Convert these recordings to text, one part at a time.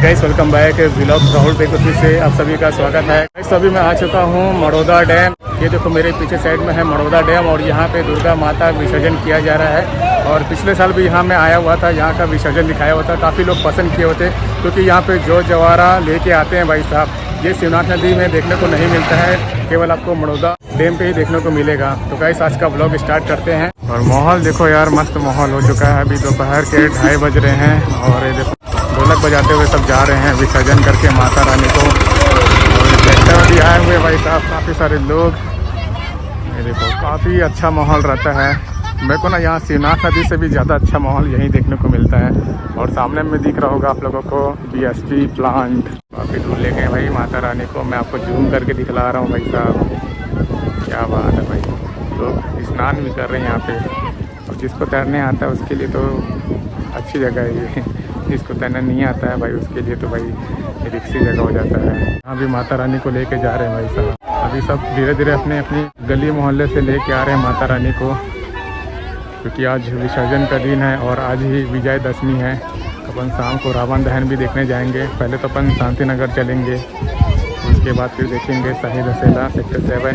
Guys welcome back vlog Rahul बेकुती से आप सभी का स्वागत है। गाइस अभी मैं आ चुका हूँ मड़ौदा डैम। ये देखो मेरे पीछे साइड में है मड़ौदा डैम और यहाँ पे दुर्गा माता विसर्जन किया जा रहा है। और पिछले साल भी यहाँ मैं आया हुआ था, यहाँ का विसर्जन दिखाया हुआ था, काफ़ी लोग पसंद किए होते क्योंकि यहाँ पे जो जवारा लेके आते हैं भाई साहब, ये शिवनाथ नदी में देखने को नहीं मिलता है, केवल आपको मड़ौदा डैम पे ही देखने को मिलेगा। तो गाइस आज का ब्लॉग स्टार्ट करते हैं। और माहौल देखो यार, मस्त माहौल हो चुका है। अभी दोपहर के 2:30 बज रहे हैं और ये देखो ढोलक बजाते हुए सब जा रहे हैं विसर्जन करके माता रानी को। और ट्रैक्टर भी आए हुए भाई साहब, काफ़ी सारे लोग। ये देखो काफ़ी अच्छा माहौल रहता है। मेरे को ना यहाँ शिवनाथ नदी से भी ज़्यादा अच्छा माहौल यहीं देखने को मिलता है। और सामने में दिख रहा होगा आप लोगों को BSP प्लांट। काफ़ी दूर ले गए भाई माता रानी को, मैं आपको जूम करके दिखला रहा हूँ भाई साहब। क्या बात है भाई, लोग स्नान भी कर रहे हैं यहाँ पे। और जिसको तैरने आता है उसके लिए तो अच्छी जगह है ये, जिसको तैरना नहीं आता है भाई उसके लिए तो भाई रिक्सी जगह हो जाता है। यहाँ भी माता रानी को लेके जा रहे हैं भाई साहब। अभी सब धीरे धीरे अपने अपनी गली मोहल्ले से लेके आ रहे हैं माता रानी को, क्योंकि आज विसर्जन का दिन है और आज ही विजयदशमी है। अपन शाम को रावण दहन भी देखने जाएंगे। पहले तो अपन शांति नगर चलेंगे, उसके बाद फिर देखेंगे शाही दशहरा सेक्टर 7।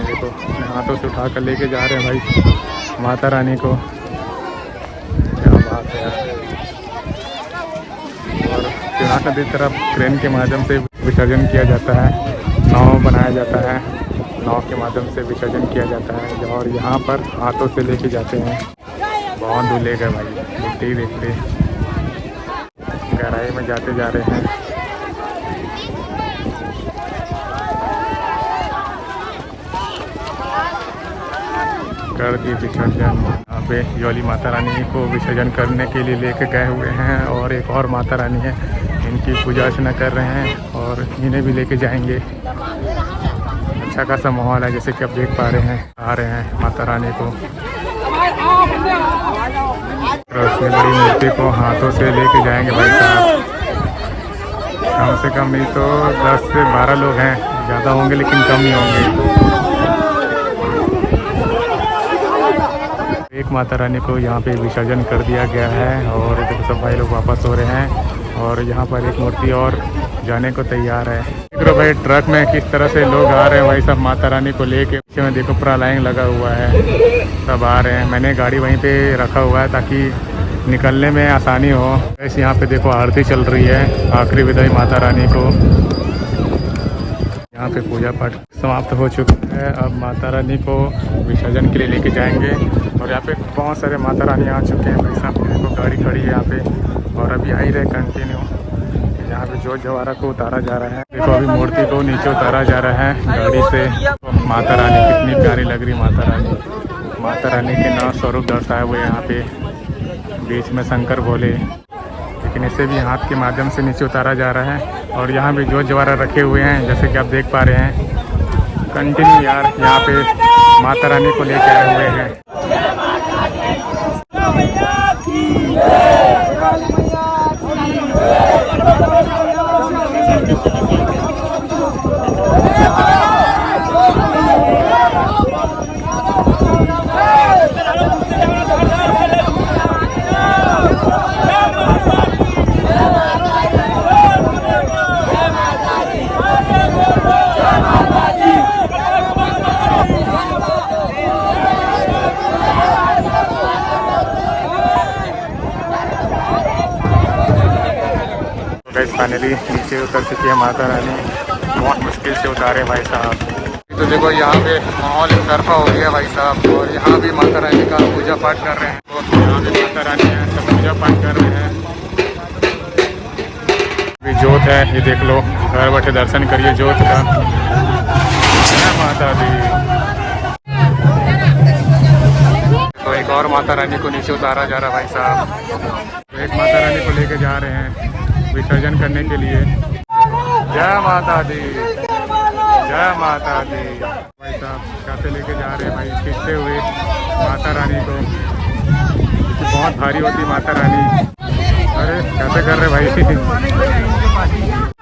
देखो अपने हाथों से उठा कर लेके जा रहे हैं भाई माता रानी को। क्या बात है यार। और शिवनाथ नदी तरफ ट्रेन के माध्यम से विसर्जन किया जाता है, नाव बनाया जाता है, नाव के माध्यम से विसर्जन किया जाता है। और यहाँ पर हाथों से लेके जाते हैं। बहुत दूर ले गए भाई, देखते ही देखते गहराई में जाते जा रहे हैं। कर दिए विसर्जन। यहाँ पे योली माता रानी को विसर्जन करने के लिए लेके गए हुए हैं। और एक और माता रानी है, इनकी पूजा अर्चना कर रहे हैं और इन्हें भी लेके जाएंगे। अच्छा खासा माहौल है, जैसे कि आप देख पा रहे हैं। आ रहे हैं माता रानी को, रोशनी बड़ी मूर्ति को हाथों से लेके जाएंगे भाई साहब। कम से कम नहीं तो 10 से 12 लोग हैं, ज़्यादा होंगे लेकिन कम नहीं होंगे। एक माता रानी को यहाँ पे विसर्जन कर दिया गया है और देखो सब भाई लोग वापस हो रहे हैं। और यहाँ पर एक मूर्ति और जाने को तैयार है। देख रहे भाई ट्रक में किस तरह से लोग आ रहे हैं भाई सब माता रानी को लेके। पीछे में देखो पूरा लाइन लगा हुआ है, सब आ रहे हैं। मैंने गाड़ी वहीं पे रखा हुआ है ताकि निकलने में आसानी हो। वैसे यहाँ पे देखो आरती चल रही है, आखिरी विदाई माता रानी को। यहाँ पे पूजा पाठ समाप्त हो चुका है। अब माता रानी को विसर्जन के लिए लेके जाएंगे। और यहाँ पे बहुत सारे माता रानी आ चुके हैं भाई साहब। देखो गाड़ी खड़ी है यहाँ पे और अभी आ ही रहे कंटिन्यू। यहाँ पे जो जवारा को उतारा जा रहा है। देखो अभी मूर्ति को नीचे उतारा जा रहा है गाड़ी से। माता रानी कितनी प्यारी लग रही माता रानी। माता रानी के नौ स्वरूप दर्शाए हुए यहाँ पे, बीच में शंकर भोले, लेकिन इसे भी हाथ के माध्यम से नीचे उतारा जा रहा है। और यहाँ भी जो जवारा रखे हुए हैं जैसे कि आप देख पा रहे हैं कंटिन्यू यार, यहाँ पे माता रानी को लेके आए हुए हैं। फाइनली नीचे उतर चुकी है माता रानी। बहुत मुश्किल से उतारे भाई साहब। तो देखो यहाँ पे माहौल एक तरफा हो गया भाई साहब। और यहाँ भी माता रानी का पूजा पाठ कर रहे हैं। तो यहाँ भी माता रानी है, सब पूजा पाठ कर रहे हैं। अभी जोत है, ये देख लो, घर बैठे दर्शन करिए जोत का। जय माता दी। तो एक और माता रानी को नीचे उतारा जा रहा भाई साहब। तो एक माता रानी को लेके जा रहे हैं विसर्जन करने के लिए। जय माता दी, जय माता दी। भाई साहब कैसे लेके जा रहे हैं भाई खींचते हुए माता रानी को, क्योंकि बहुत भारी होती माता रानी। अरे कैसे कर रहे भाई।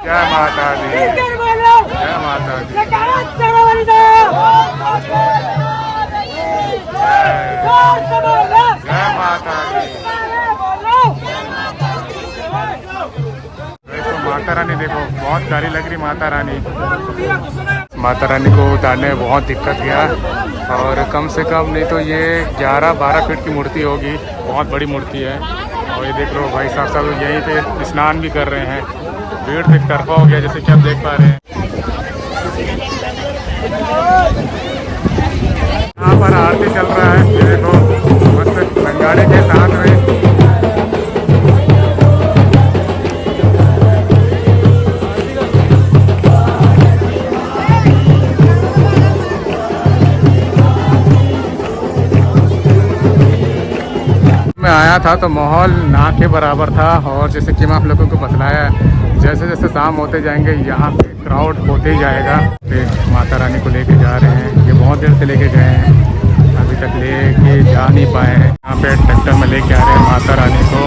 जय माता दी, जय माता दी, जय माता दी। माता रानी देखो बहुत प्यारी लग रही माता रानी। माता रानी को उतारने में बहुत दिक्कत गया और कम से कम नहीं तो ये 11-12 फीट की मूर्ति होगी, बहुत बड़ी मूर्ति है। और ये देख लो भाई साहब सब यहीं पे स्नान भी कर रहे हैं। भीड़ तो एक तरफा हो गया जैसे कि आप देख पा रहे हैं। यहाँ पर आरती चल रहा है, ये देखो मस्त भंडारे के साथ में। मैं आया था तो माहौल ना के बराबर था और जैसे कि मैं आप लोगों को बतलाया जैसे जैसे शाम होते जाएंगे यहाँ पे क्राउड होते ही जाएगा। फिर माता रानी को लेके जा रहे हैं, ये बहुत देर से लेके गए हैं, अभी तक लेके जा नहीं पाए हैं। यहाँ पे ट्रैक्टर में लेके आ रहे हैं माता रानी को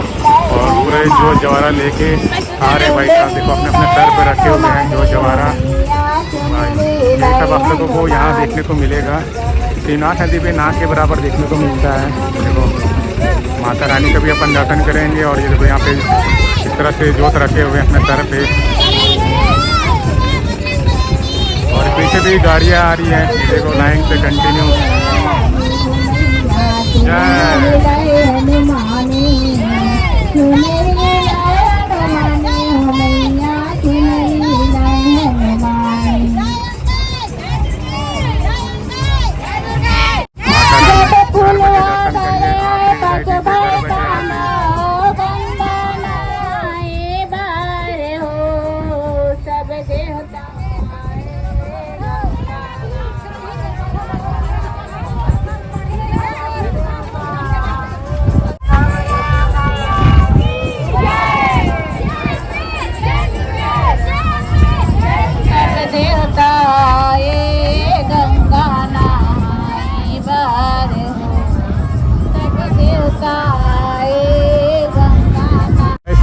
और पूरे जो जवारा लेके आ रहे हैं। भाई साहब देखो अपने अपने सर पे रखे हुए हैं जो जवारा। भाई ये सब आप लोगों को यहाँ देखने को मिलेगा, श्रीनाथ नदी पे नाक के बराबर देखने को मिलता है। देखो माता रानी का भी अपन दर्शन करेंगे और ये देखो यहाँ पे इस तरह से जोत रखे हुए हैं अपने सर पे और पीछे भी गाड़ियाँ आ रही हैं, देखो लाइन से कंटिन्यू।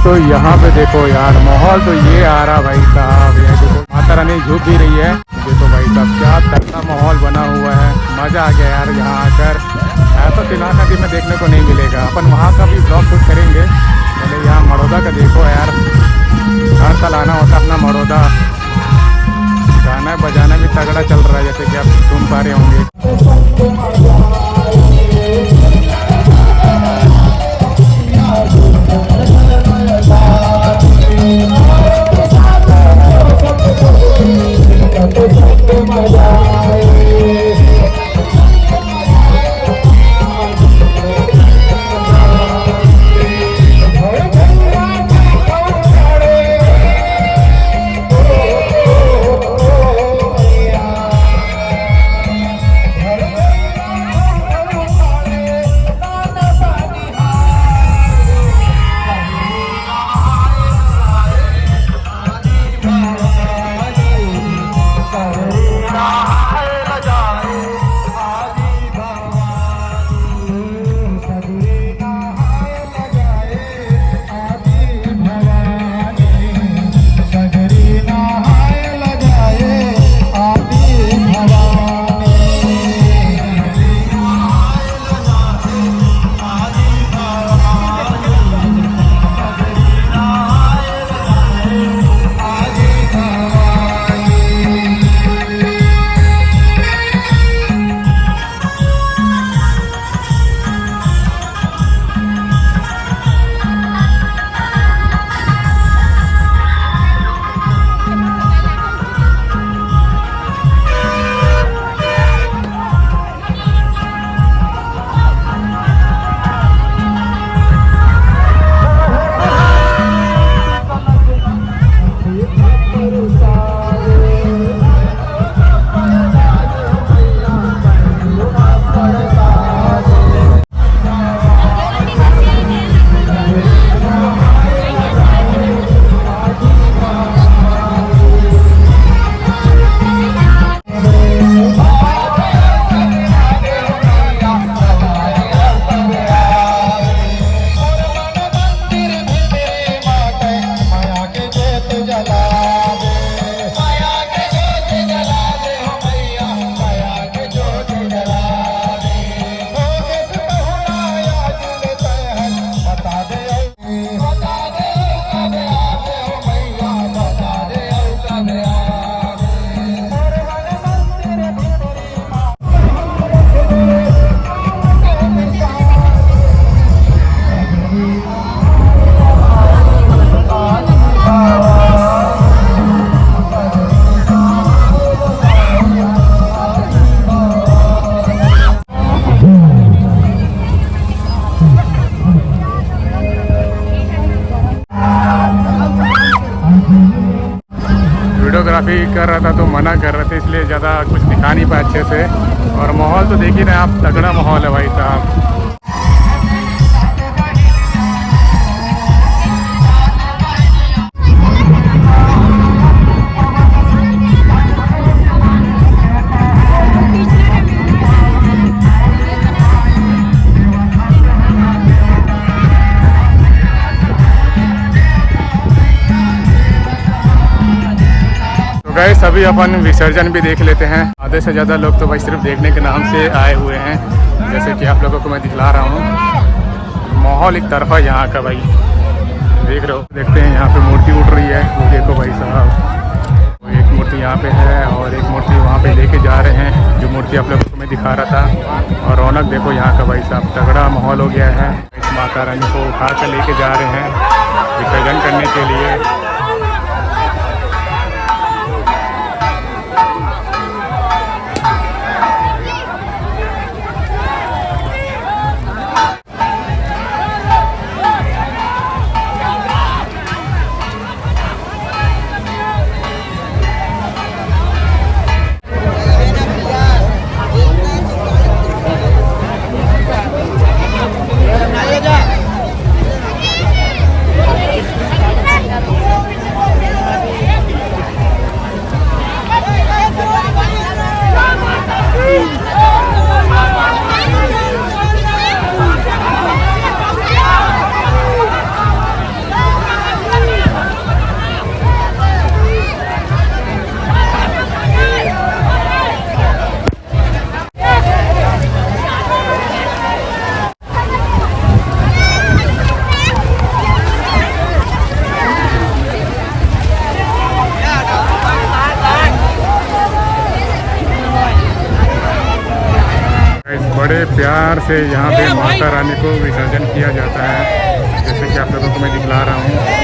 तो यहाँ पे देखो यार माहौल तो ये आ रहा भाई साहब, ये देखो माता रानी झूठ भी रही है। देखो भाई साहब क्या तगड़ा माहौल बना हुआ है, मज़ा आ गया यार यहाँ आकर। ऐसा श्रीनाथ नदी में देखने को नहीं मिलेगा। अपन वहाँ का भी ब्लॉग शूट करेंगे। पहले यहाँ मड़ौदा का देखो यार, हर साल आना होता अपना मड़ौदा। गाना बजाना भी तगड़ा चल रहा है जैसे कि आप सुन पा रहे होंगे। काफ़ी कर रहा था तो मना कर रहे थे, इसलिए ज़्यादा कुछ दिखा नहीं पाया अच्छे से। और माहौल तो देख ही रहे हैं आप, तगड़ा माहौल है भाई साहब। गाइस अभी अपन विसर्जन भी देख लेते हैं। आधे से ज़्यादा लोग तो भाई सिर्फ देखने के नाम से आए हुए हैं, जैसे कि आप लोगों को मैं दिखला रहा हूँ। माहौल एक तरफा यहाँ का भाई देख रहे हो। देखते हैं यहाँ पे मूर्ति उठ रही है, वो देखो भाई साहब। एक मूर्ति यहाँ पे है और एक मूर्ति वहाँ पे लेके जा रहे हैं, जो मूर्ति आप लोगों को मैं दिखा रहा था। और रौनक देखो यहाँ का भाई साहब, तगड़ा माहौल हो गया है। इस माता रानी को उठा कर लेके जा रहे हैं विसर्जन करने के लिए। बड़े प्यार से यहाँ पे माता रानी को विसर्जन किया जाता है, जैसे कि आप लोगों को मैं दिखला रहा हूँ।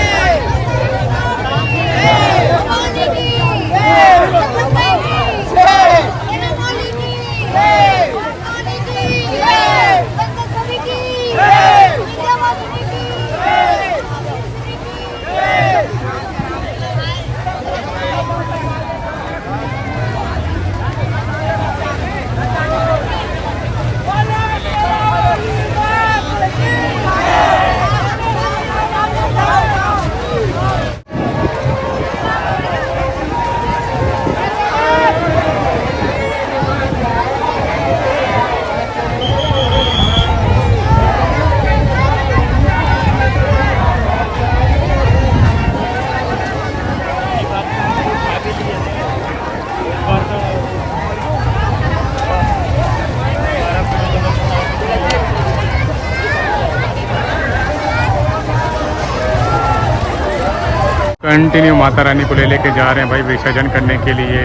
कंटिन्यू माता रानी को लेके जा रहे हैं भाई विसर्जन करने के लिए।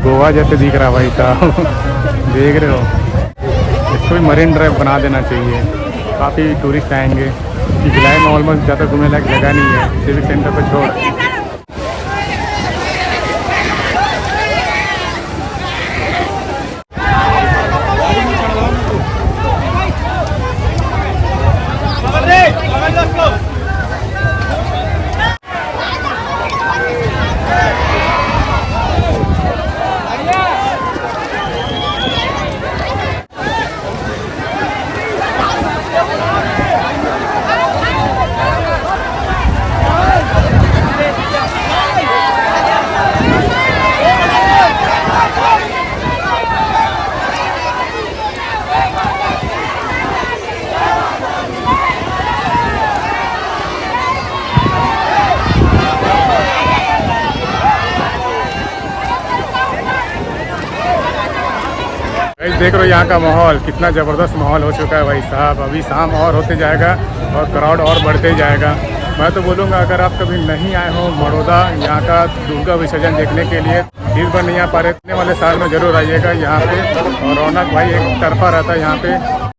गोवा जैसे दिख रहा भाई साहब देख रहे हो। इसको भी मरीन ड्राइव बना देना चाहिए, काफ़ी टूरिस्ट आएंगे। जुलाई में ऑलमोस्ट ज़्यादा घूमने लायक जगह नहीं है, सिविक सेंटर पर छोड़। देख रहे हो यहाँ का माहौल, कितना ज़बरदस्त माहौल हो चुका है भाई साहब। अभी शाम और होते जाएगा और क्राउड और बढ़ते जाएगा। मैं तो बोलूँगा अगर आप कभी नहीं आए हो मड़ौदा यहाँ का दुर्गा विसर्जन देखने के लिए, इस बार नहीं आ पा रहे, आने वाले साल में ज़रूर आइएगा यहाँ पे। और रौनक भाई एक तरफा रहता है यहाँ पे।